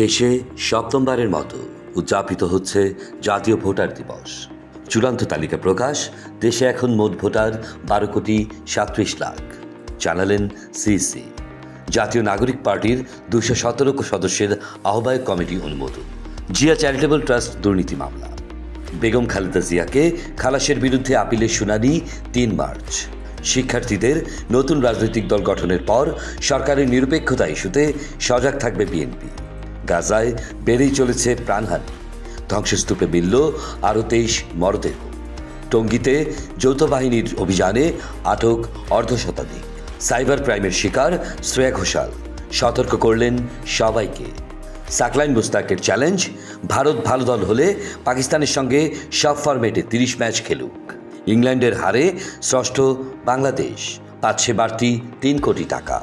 দেশে সপ্তমবারের মতো উদযাপিত হচ্ছে জাতীয় ভোটার দিবস। চূড়ান্ত তালিকা প্রকাশ। দেশে এখন মোট ভোটার 12,37,00,000 জানালেন সিইসি। জাতীয় নাগরিক পার্টির 217 সদস্যের আহ্বায়ক কমিটি অনুমোদন। জিয়া চ্যারিটেবল ট্রাস্ট দুর্নীতি মামলা। বেগম খালেদা জিয়াকে খালাসের বিরুদ্ধে আপিলের শুনানি 3 মার্চ। শিক্ষার্থীদের নতুন রাজনৈতিক দল গঠনের পর সরকারের নিরপেক্ষতা ইস্যুতে সজাগ থাকবে বিএনপি। গাজায় বেড়েই চলেছে প্রাণহানি। ধ্বংসস্তূপে মিলল আরও 23 মরদেহ। টঙ্গীতে যৌথ বাহিনীর অভিযানে আটক অর্ধশতাধিক। সাইবার ক্রাইমের শিকার শ্রেয়া ঘোষাল সতর্ক করলেন সবাইকে। সাকলাইন মুস্তাকের চ্যালেঞ্জ, ভারত ভালো দল হলে পাকিস্তানের সঙ্গে সব ফরম্যাটে 30 ম্যাচ খেলুক। ইংল্যান্ডের হারে ষষ্ঠ বাংলাদেশ, পাচ্ছে বাড়তি 3 কোটি টাকা।